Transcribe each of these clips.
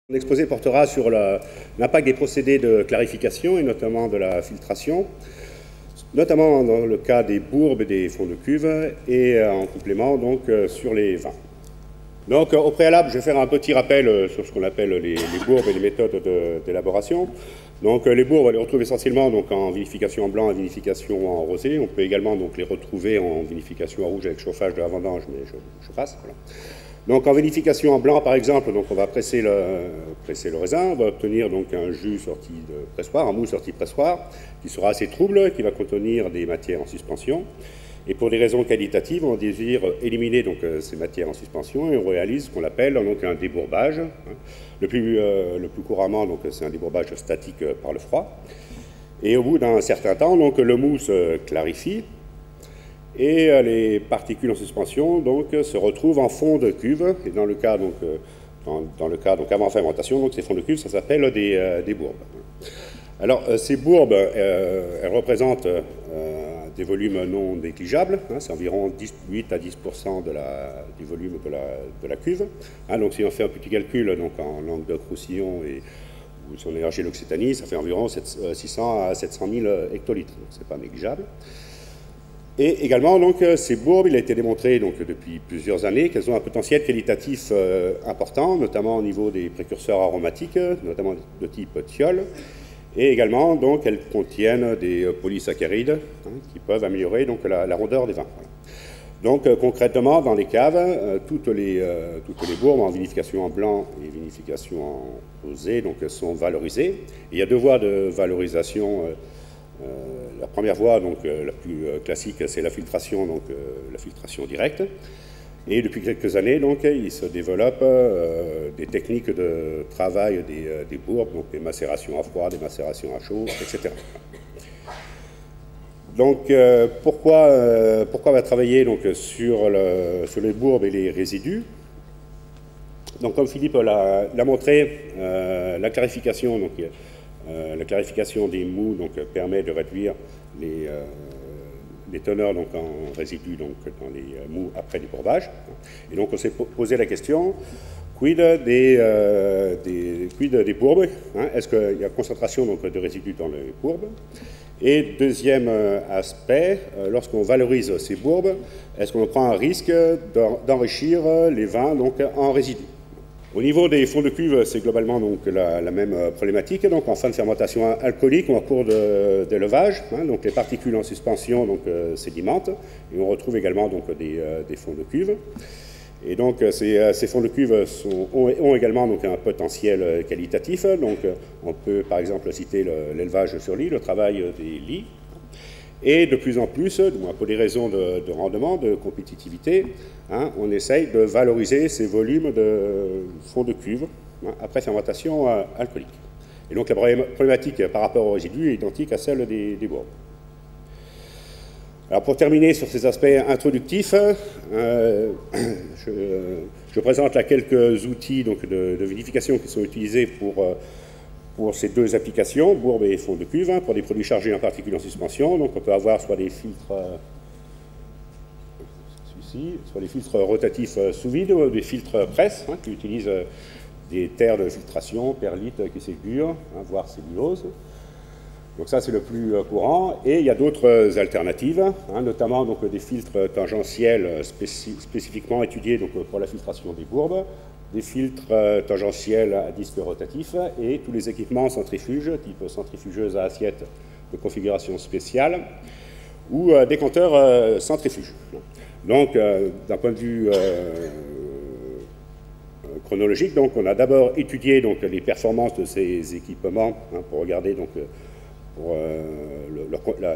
L'exposé portera sur l'impact des procédés de clarification et notamment de la filtration, notamment dans le cas des bourbes et des fonds de cuve et en complément donc sur les vins. Donc au préalable, je vais faire un petit rappel sur ce qu'on appelle les bourbes et les méthodes d'élaboration. Donc les bourbes, on les retrouve essentiellement donc, en vinification en blanc et vinification en rosé. On peut également donc, les retrouver en vinification en rouge avec chauffage de la vendange, mais je passe. Voilà. Donc en vinification en blanc, par exemple, donc on va presser le raisin, on va obtenir donc un jus sorti de pressoir, un mou sorti de pressoir, qui sera assez trouble, qui va contenir des matières en suspension. Et pour des raisons qualitatives, on désire éliminer donc, ces matières en suspension et on réalise ce qu'on appelle donc, un débourbage. Le plus couramment, c'est un débourbage statique par le froid. Et au bout d'un certain temps, donc, le mou se clarifie. Et les particules en suspension donc, se retrouvent en fond de cuve. Et dans le cas, donc, avant fermentation, donc, ces fonds de cuve, ça s'appelle des bourbes. Alors, ces bourbes, elles représentent des volumes non négligeables. C'est environ 8 à 10% du volume de la cuve. Donc, si on fait un petit calcul donc, en Languedoc-Roussillon ou sur l'énergie de l'Occitanie, ça fait environ 600 à 700 000 hectolitres. Donc, ce n'est pas négligeable. Et également, donc, ces bourbes, il a été démontré donc, depuis plusieurs années qu'elles ont un potentiel qualitatif important, notamment au niveau des précurseurs aromatiques, notamment de type thiol, et également, donc, elles contiennent des polysaccharides qui peuvent améliorer donc, la rondeur des vins. Voilà. Donc, concrètement, dans les caves, toutes les bourbes en vinification en blanc et vinification en rosé donc, sont valorisées. Et il y a deux voies de valorisation. La première voie, donc, la plus classique, c'est la filtration directe. Et depuis quelques années, donc, il se développe des techniques de travail des bourbes, donc des macérations à froid, des macérations à chaud, etc. Donc, pourquoi on va travailler donc, sur les bourbes et les résidus? Donc, comme Philippe l'a montré, la clarification, donc, la clarification des mous donc, permet de réduire les teneurs donc, en résidus donc, dans les mous après débourbage. Et donc on s'est posé la question, quid des bourbes? Est-ce qu'il y a concentration donc, de résidus dans les bourbes? Et deuxième aspect, lorsqu'on valorise ces bourbes, est-ce qu'on prend un risque d'enrichir les vins donc, en résidus? Au niveau des fonds de cuve, c'est globalement donc, la même problématique. Donc, en fin de fermentation alcoolique ou en cours d'élevage, donc les particules en suspension donc, sédimentent. Et on retrouve également donc, des fonds de cuve. Et donc, ces fonds de cuve ont également donc, un potentiel qualitatif. Donc, on peut par exemple citer l'élevage sur lit, le travail des lits. Et de plus en plus, pour des raisons de rendement, de compétitivité, on essaye de valoriser ces volumes de fonds de cuve après fermentation alcoolique. Et donc la problématique par rapport aux résidus est identique à celle des bourbes. Alors pour terminer sur ces aspects introductifs, je présente là quelques outils donc, de vinification qui sont utilisés pour ces deux applications, bourbes et fonds de cuve, pour des produits chargés en particules en suspension. Donc on peut avoir soit des filtres, soit des filtres rotatifs sous vide ou des filtres presse, qui utilisent des terres de filtration, perlite, qui ségure, voire cellulose. Donc ça c'est le plus courant. Et il y a d'autres alternatives, notamment donc, des filtres tangentiels spécifiquement étudiés donc, pour la filtration des bourbes, des filtres tangentiels à disque rotatif et tous les équipements centrifuges, type centrifugeuse à assiette de configuration spéciale ou décanteurs centrifuges. Donc, d'un point de vue chronologique, donc, on a d'abord étudié donc, les performances de ces équipements pour regarder donc,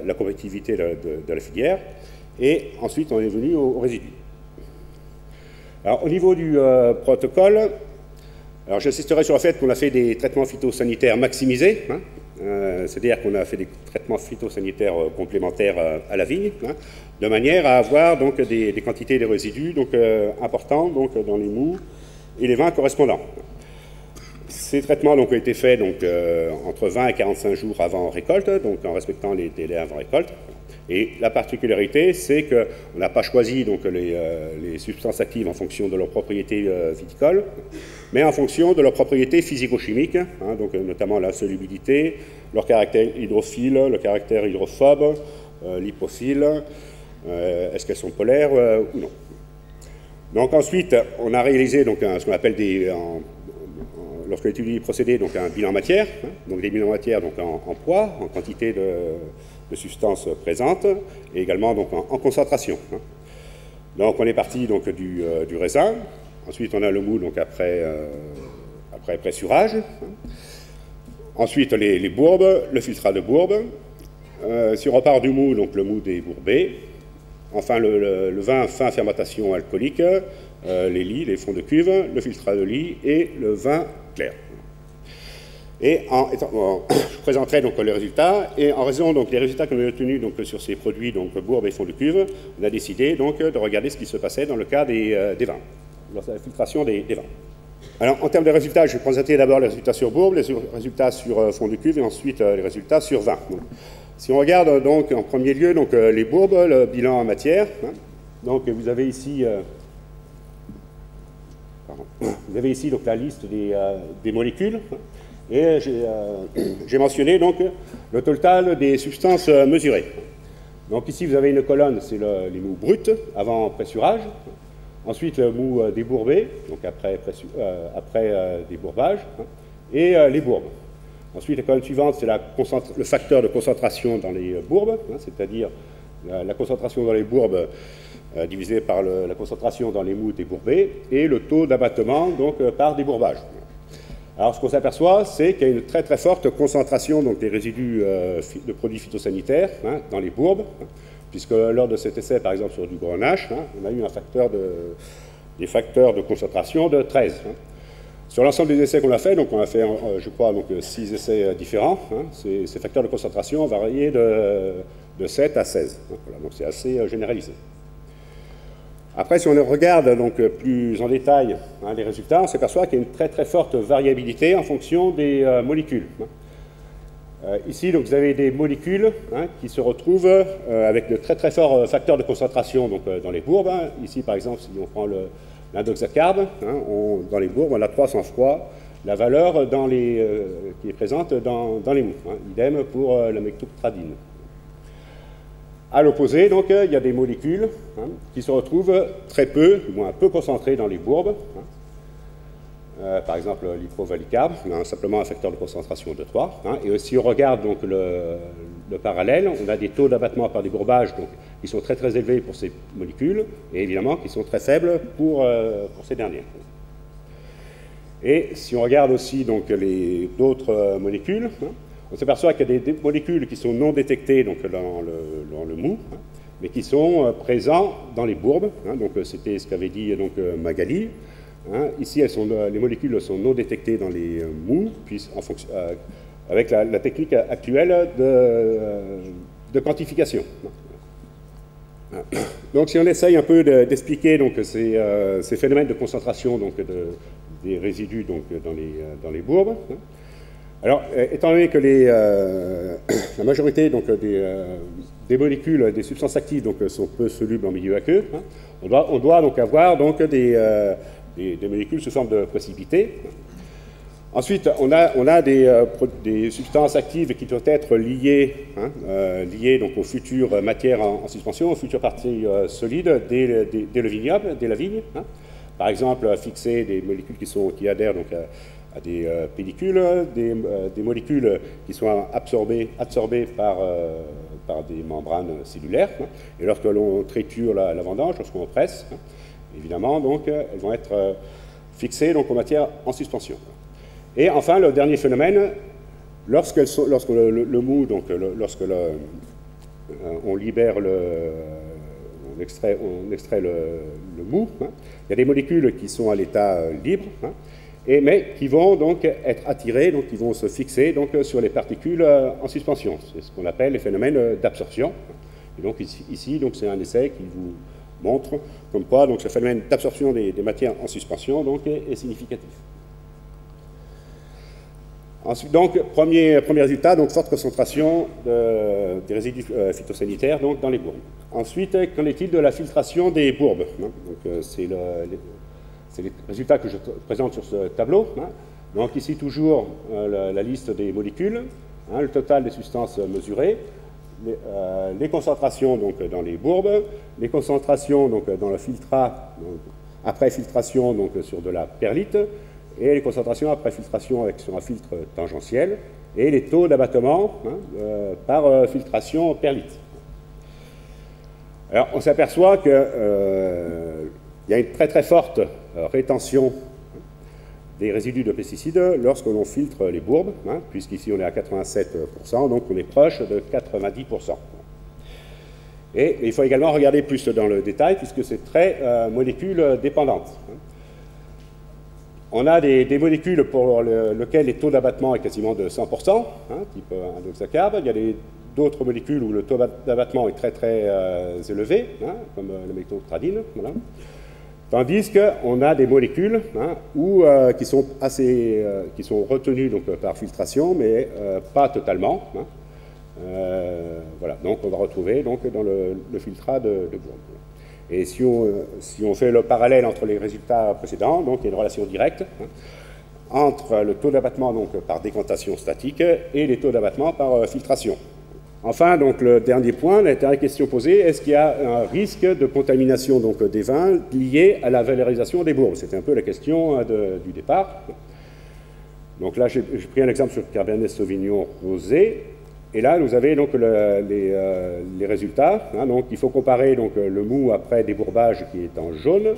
la compétitivité de la filière et ensuite on est venu aux résidus. Alors, au niveau du protocole, j'insisterai sur le fait qu'on a fait des traitements phytosanitaires maximisés, c'est-à-dire qu'on a fait des traitements phytosanitaires complémentaires à la vigne, de manière à avoir donc, des quantités de résidus donc, importantes donc, dans les mous et les vins correspondants. Ces traitements donc, ont été faits donc, entre 20 et 45 jours avant récolte, donc en respectant les délais avant récolte. Et la particularité, c'est qu'on n'a pas choisi donc, les substances actives en fonction de leurs propriétés viticoles, mais en fonction de leurs propriétés physico-chimiques, hein, donc notamment la solubilité, leur caractère hydrophile, le caractère hydrophobe, lipophile, est-ce qu'elles sont polaires ou non. Donc ensuite, on a réalisé donc, ce qu'on appelle lorsque l'étude est procédée, donc un bilan matière, hein, donc des bilans matière donc en poids, en quantité de substances présentes, et également donc en concentration. Hein. Donc on est parti donc du raisin, ensuite on a le mou donc après pressurage, hein. Ensuite les bourbes, le filtrat de bourbes, si on repart du mou, donc le mou des bourbés, enfin le vin fin fermentation alcoolique, les lits, les fonds de cuve, le filtrat de lit et le vin clair. Et je présenterai donc les résultats, et en raison donc des résultats que nous avons obtenus donc, sur ces produits donc bourbes et fonds de cuve, on a décidé donc de regarder ce qui se passait dans le cas des vins, dans la filtration des vins. Alors en termes de résultats, je vais présenter d'abord les résultats sur bourbes, les résultats sur fonds de cuve et ensuite les résultats sur vin. Donc, si on regarde donc en premier lieu donc, les bourbes, le bilan en matière, hein, donc vous avez ici donc, la liste des molécules, hein, et j'ai mentionné donc le total des substances mesurées. Donc ici vous avez une colonne, c'est les mous bruts avant pressurage, ensuite le mou débourbé, donc après débourbage, hein, et les bourbes. Ensuite la colonne suivante c'est le facteur de concentration dans les bourbes, hein, c'est-à-dire la concentration dans les bourbes divisé par la concentration dans les mous débourbés, et le taux d'abattement donc, par débourbage. Alors ce qu'on s'aperçoit, c'est qu'il y a une très très forte concentration donc, des résidus de produits phytosanitaires hein, dans les bourbes, hein, puisque lors de cet essai, par exemple sur du grenache, hein, on a eu des facteurs de concentration de 13. Hein. Sur l'ensemble des essais qu'on a fait, donc on a fait, je crois, donc, 6 essais différents, hein, ces facteurs de concentration variaient de 7 à 16. Hein, voilà, donc c'est assez généralisé. Après, si on regarde donc, plus en détail hein, les résultats, on s'aperçoit qu'il y a une très très forte variabilité en fonction des molécules. Ici, donc, vous avez des molécules hein, qui se retrouvent avec de très très forts facteurs de concentration donc, dans les bourbes. Hein. Ici, par exemple, si on prend l'indoxacarbe, hein, dans les bourbes, on a 300 fois la valeur qui est présente dans les mous. Hein. Idem pour la méthoctradine. À l'opposé, donc, il y a des molécules hein, qui se retrouvent très peu, du moins peu concentrées dans les bourbes. Hein. Par exemple, l'hyprovalicarbe, on a simplement un facteur de concentration de 3. Hein, et si on regarde donc, le parallèle, on a des taux d'abattement par débourvage donc, qui sont très très élevés pour ces molécules, et évidemment qui sont très faibles pour ces dernières. Et si on regarde aussi d'autres molécules, hein, on s'aperçoit qu'il y a des molécules qui sont non détectées donc, dans le mou, hein, mais qui sont présents dans les bourbes. Hein, donc c'était ce qu'avait dit donc, Magali. Hein. Ici, les molécules sont non détectées dans les mous, puis avec la technique actuelle de quantification. Donc si on essaye un peu d'expliquer donc, ces phénomènes de concentration donc, des résidus donc, dans les bourbes, hein. Alors, étant donné que la majorité donc, des molécules, des substances actives donc, sont peu solubles en milieu aqueux, hein, on doit donc avoir donc, des molécules sous forme de précipités. Ensuite, on a des substances actives qui doivent être liées, hein, liées donc, aux futures matières en suspension, aux futures parties solides des vignobles, des vignes. Hein. Par exemple, fixer des molécules qui adhèrent donc, à des pellicules, des molécules qui sont absorbées par des membranes cellulaires. Hein, et lorsque l'on triture la vendange, lorsqu'on presse, hein, évidemment, donc, elles vont être fixées donc, aux matières en suspension. Et enfin, le dernier phénomène, lorsque le mou, donc, on libère on extrait le mou, hein, il y a des molécules qui sont à l'état libre, hein, mais qui vont donc être attirées, donc qui vont se fixer donc, sur les particules en suspension. C'est ce qu'on appelle les phénomènes d'absorption. Et donc ici, donc, c'est un essai qui vous montre comme quoi donc, ce phénomène d'absorption des matières en suspension donc, est significatif. Ensuite, donc, premier résultat, donc forte concentration des résidus phytosanitaires donc, dans les bourbes. Ensuite, qu'en est-il de la filtration des bourbes, hein? C'est les résultats que je présente sur ce tableau. Hein? Donc ici toujours la liste des molécules, hein, le total des substances mesurées, les concentrations donc, dans les bourbes, les concentrations donc, dans le filtrat, donc, après filtration donc, sur de la perlite, et les concentrations après filtration sur un filtre tangentiel, et les taux d'abattement hein, par filtration perlite. Alors on s'aperçoit qu'il y a une très forte rétention des résidus de pesticides lorsque l'on filtre les bourbes, hein, puisqu'ici on est à 87%, donc on est proche de 90%. Et il faut également regarder plus dans le détail, puisque c'est très molécules dépendantes. On a des molécules pour lesquelles les taux d'abattement est quasiment de 100%, hein, type indoxacarbe. Il y a d'autres molécules où le taux d'abattement est très élevé, hein, comme la méthoctradine. Voilà. Tandis qu'on a des molécules hein, qui sont retenues donc, par filtration, mais pas totalement. Hein. Voilà, donc on va retrouver donc, dans le filtrat de bourbe. Et si on fait le parallèle entre les résultats précédents, donc il y a une relation directe hein, entre le taux d'abattement par décantation statique et les taux d'abattement par filtration. Enfin, donc, le dernier point, la dernière question posée, est-ce qu'il y a un risque de contamination donc, des vins lié à la valorisation des bourbes? C'était un peu la question du départ. Donc là, j'ai pris un exemple sur le Cabernet Sauvignon rosé. Et là, vous avez donc les résultats. Hein, donc, il faut comparer donc, le mou après débourbage qui est en jaune,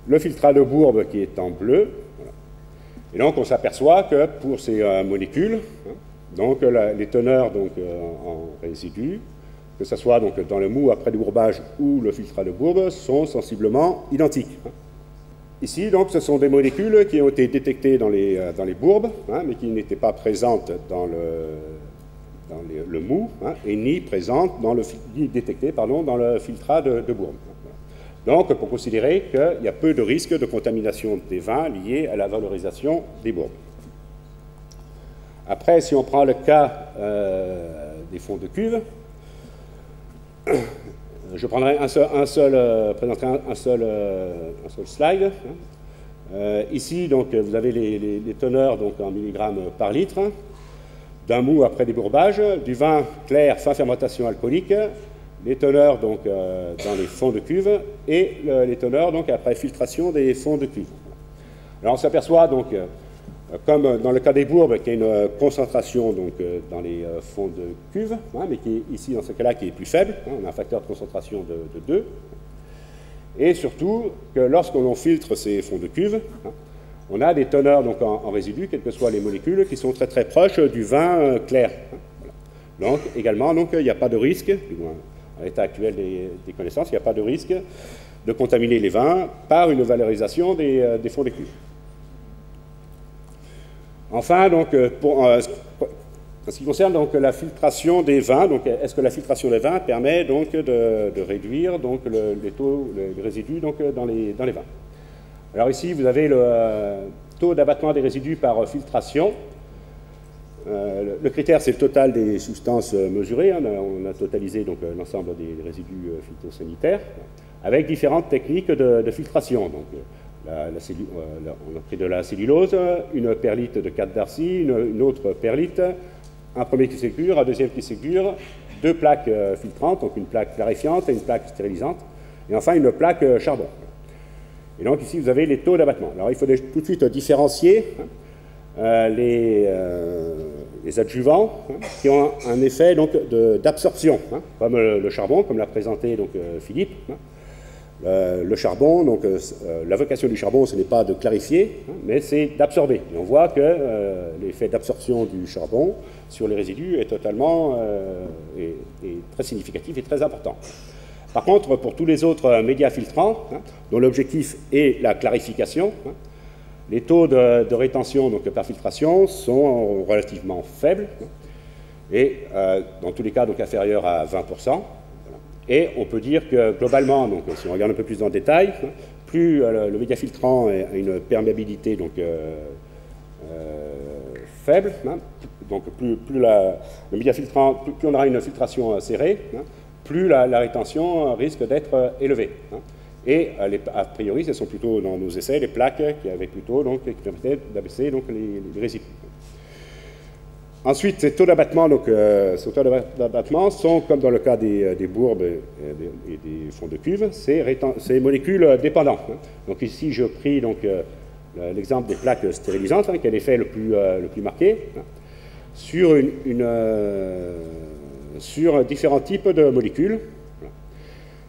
le filtrat de bourbe qui est en bleu. Voilà. Et donc, on s'aperçoit que pour ces molécules, hein, donc les teneurs donc, en résidus, que ce soit donc, dans le mou après débourbage ou le filtrat de bourbe, sont sensiblement identiques. Ici, donc, ce sont des molécules qui ont été détectées dans les bourbes, hein, mais qui n'étaient pas présentes dans le mou, hein, et ni détectées dans le filtrat de bourbe. Donc, pour considérer qu'il y a peu de risque de contamination des vins liés à la valorisation des bourbes. Après, si on prend le cas des fonds de cuve, je prendrai présenterai un seul slide. Ici, donc, vous avez les teneurs donc, en milligrammes par litre, d'un mou après débourbage, du vin clair fin fermentation alcoolique, les teneurs donc, dans les fonds de cuve et les teneurs donc, après filtration des fonds de cuve. Alors, on s'aperçoit donc comme dans le cas des bourbes, qu'il y a une concentration donc, dans les fonds de cuve, hein, mais qui est ici, dans ce cas-là, qui est plus faible. Hein, on a un facteur de concentration de 2. Et surtout, que lorsqu'on filtre ces fonds de cuve, hein, on a des teneurs donc, en résidus, quelles que soient les molécules, qui sont très proches du vin clair. Hein, voilà. Donc, également, donc, il n'y a pas de risque, du moins à l'état actuel des connaissances, il n'y a pas de risque de contaminer les vins par une valorisation des fonds de cuve. Enfin, donc, en ce qui concerne donc, la filtration des vins, est-ce que la filtration des vins permet donc, de réduire donc, les résidus donc, dans les vins? Alors ici, vous avez le taux d'abattement des résidus par filtration. Le critère, c'est le total des substances mesurées. Hein, on a totalisé l'ensemble des résidus phytosanitaires avec différentes techniques de filtration. Donc, on a pris de la cellulose, une perlite de 4 Darcy, une autre perlite, un premier qui ségure, un deuxième qui ségure, 2 plaques filtrantes, donc une plaque clarifiante et une plaque stérilisante, et enfin une plaque charbon. Et donc ici vous avez les taux d'abattement. Alors il faut tout de suite différencier les adjuvants qui ont un effet d'absorption, comme le charbon, comme l'a présenté donc, Philippe. Le charbon, donc la vocation du charbon, ce n'est pas de clarifier, mais c'est d'absorber. Et on voit que l'effet d'absorption du charbon sur les résidus est totalement est très significatif et très important. Par contre, pour tous les autres médias filtrants, dont l'objectif est la clarification, les taux de rétention donc, par filtration sont relativement faibles, et dans tous les cas donc, inférieurs à 20%. Et on peut dire que globalement, donc, si on regarde un peu plus dans le détail, plus le média filtrant a une perméabilité donc, faible, hein. Donc plus le média filtrant, plus on aura une filtration serrée, hein, plus la rétention risque d'être élevée. Hein. Et a priori, ce sont plutôt dans nos essais les plaques qui permettaient d'abaisser les résidus. Ensuite, ces taux d'abattement sont, comme dans le cas des bourbes et des fonds de cuve, ces molécules dépendantes. Hein. Donc ici, je pris l'exemple des plaques stérilisantes, hein, qui est l'effet le plus marqué, hein, sur différents types de molécules.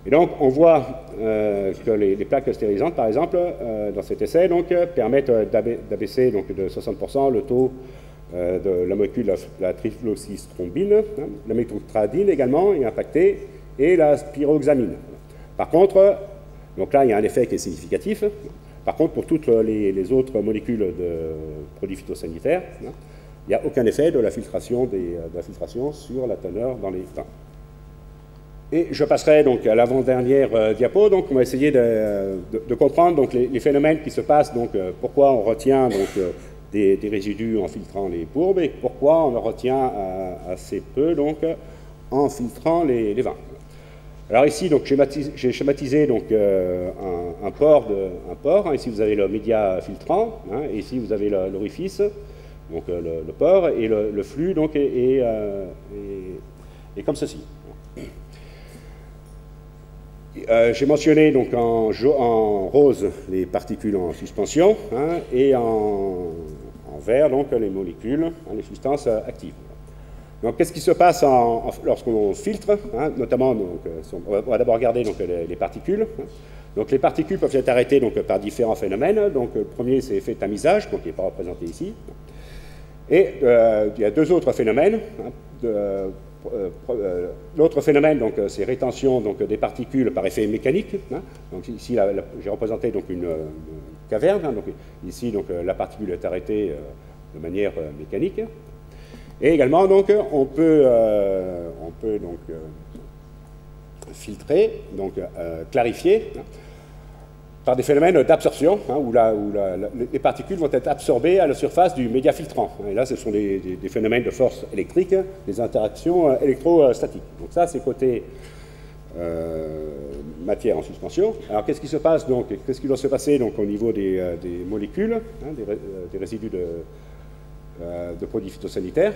Et donc, on voit que les plaques stérilisantes, par exemple, dans cet essai, permettent d'abaisser de 60% le taux de la molécule, la trifloxystrombine, hein, la méthyltradine également est impactée, et la spiroxamine. Par contre, donc là, il y a un effet qui est significatif. Par contre, pour toutes les autres molécules de produits phytosanitaires, hein, il n'y a aucun effet de la filtration, sur la teneur dans les vins. Et je passerai donc à l'avant-dernière diapo. Donc, on va essayer de comprendre les phénomènes qui se passent. Donc, pourquoi on retient des résidus en filtrant les bourbes et pourquoi on en retient assez peu en filtrant les vins. Alors ici, j'ai schématisé un pore. Hein. Ici, vous avez le média filtrant, hein, et ici, vous avez l'orifice, donc le pore, et le flux est comme ceci. J'ai mentionné en rose les particules en suspension, hein, et en vert les molécules, hein, les substances actives. Donc, qu'est-ce qui se passe lorsqu'on filtre, hein, notamment, on va d'abord regarder les particules. Hein. Donc, les particules peuvent être arrêtées par différents phénomènes. Donc, le premier, c'est l'effet tamisage, qui n'est pas représenté ici. Et il y a deux autres phénomènes. Hein, l'autre phénomène, c'est rétention des particules par effet mécanique. Hein. Donc, ici, j'ai représenté une caverne. Hein. Donc, ici, la particule est arrêtée de manière mécanique. Et également, on peut filtrer, clarifier, hein, par des phénomènes d'absorption, hein, où les particules vont être absorbées à la surface du média filtrant. Et là, ce sont des phénomènes de force électrique, des interactions électrostatiques. Donc ça, c'est côté matière en suspension. Alors, qu'est-ce qui se passe qu'est-ce qui doit se passer au niveau des molécules, hein, des résidus de produits phytosanitaires.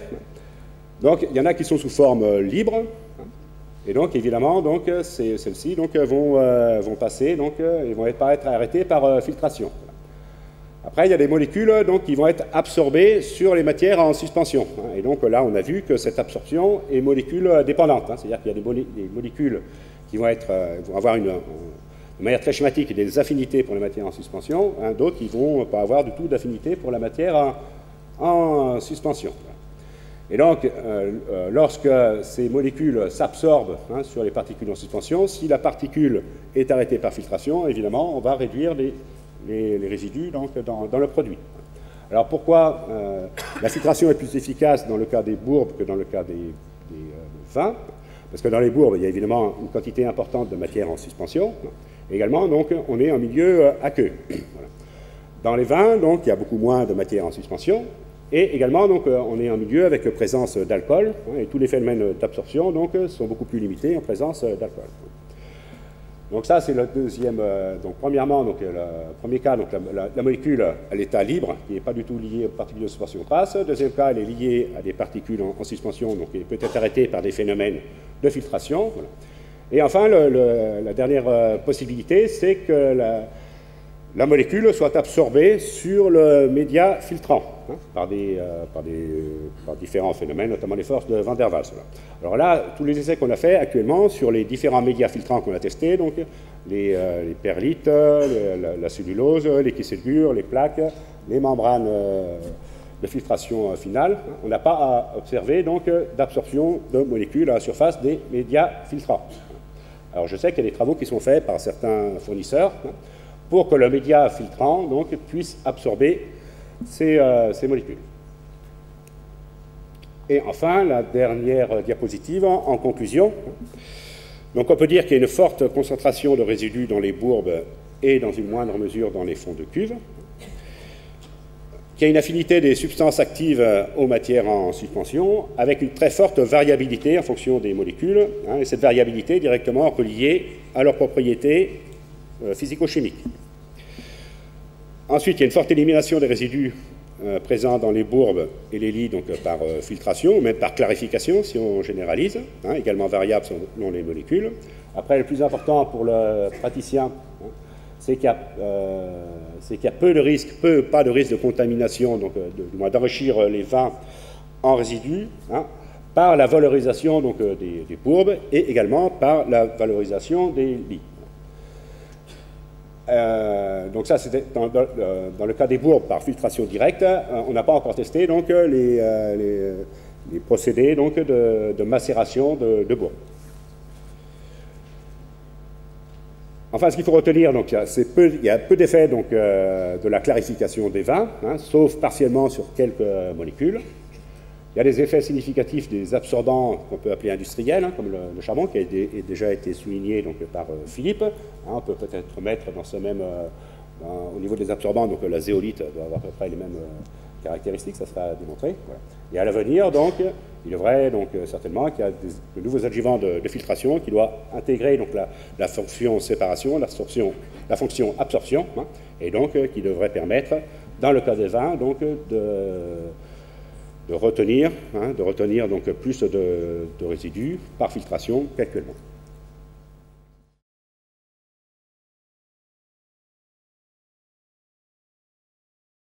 Donc, il y en a qui sont sous forme libre, hein, et donc, évidemment, celles-ci vont passer, et vont être arrêtées par filtration. Après, il y a des molécules qui vont être absorbées sur les matières en suspension. Hein, et donc, là, on a vu que cette absorption est molécule dépendante. Hein, c'est-à-dire qu'il y a des molécules qui vont avoir de manière très schématique des affinités pour les matières en suspension, hein, d'autres qui ne vont pas avoir du tout d'affinité pour la matière en suspension. Et donc, lorsque ces molécules s'absorbent, hein, sur les particules en suspension, si la particule est arrêtée par filtration, évidemment, on va réduire les résidus dans le produit. Alors pourquoi la filtration est plus efficace dans le cas des bourbes que dans le cas des vins? Parce que dans les bourbes, il y a évidemment une quantité importante de matière en suspension. Et également, on est en milieu aqueux. Voilà. Dans les vins, il y a beaucoup moins de matière en suspension. Et également, on est en milieu avec présence d'alcool, hein, et tous les phénomènes d'absorption sont beaucoup plus limités en présence d'alcool. Donc ça, c'est le deuxième. Premièrement, le premier cas, la molécule à l'état libre, qui n'est pas du tout liée aux particules de suspension trace. Deuxième cas, elle est liée à des particules en suspension, donc elle peut être arrêtée par des phénomènes de filtration. Voilà. Et enfin, la dernière possibilité, c'est que la molécule soit absorbée sur le média filtrant, hein, par différents phénomènes, notamment les forces de Van der Waals. Voilà. Alors là, tous les essais qu'on a fait actuellement sur les différents médias filtrants qu'on a testés, les perlites, la cellulose, les kieselgures, les plaques, les membranes de filtration finale, hein, on n'a pas observé d'absorption de molécules à la surface des médias filtrants. Alors je sais qu'il y a des travaux qui sont faits par certains fournisseurs, hein, pour que le média filtrant puisse absorber ces molécules. Et enfin, la dernière diapositive, en conclusion. Donc on peut dire qu'il y a une forte concentration de résidus dans les bourbes et dans une moindre mesure dans les fonds de cuve, qu'il y a une affinité des substances actives aux matières en suspension, avec une très forte variabilité en fonction des molécules, hein, et cette variabilité est directement reliée à leurs propriétés physico-chimiques. Ensuite, il y a une forte élimination des résidus présents dans les bourbes et les lits, donc par filtration, ou même par clarification, si on généralise, hein, également variable selon les molécules. Après, le plus important pour le praticien, hein, c'est qu'il y a peu de risques, pas de risque de contamination, donc du moins d'enrichir les vins en résidus, hein, par la valorisation donc, des bourbes et également par la valorisation des lits. Donc ça, c'était dans le cas des bourbes par filtration directe. On n'a pas encore testé donc, les procédés donc, de macération de bourbes. Enfin, ce qu'il faut retenir, donc, il y a peu d'effets de la clarification des vins, hein, sauf partiellement sur quelques molécules. Il y a des effets significatifs des absorbants qu'on peut appeler industriels, hein, comme le charbon, qui a déjà été souligné donc, par Philippe. Hein, on peut peut-être mettre dans ce même, au niveau des absorbants, donc la zéolite doit avoir à peu près les mêmes caractéristiques, ça sera démontré. Voilà. Et à l'avenir, donc, il est vrai donc, certainement qu'il y a de nouveaux adjuvants de filtration qui doivent intégrer donc, la fonction séparation, la fonction absorption, hein, et donc qui devrait permettre, dans le cas des vins, donc, de retenir donc, plus de résidus par filtration qu'actuellement.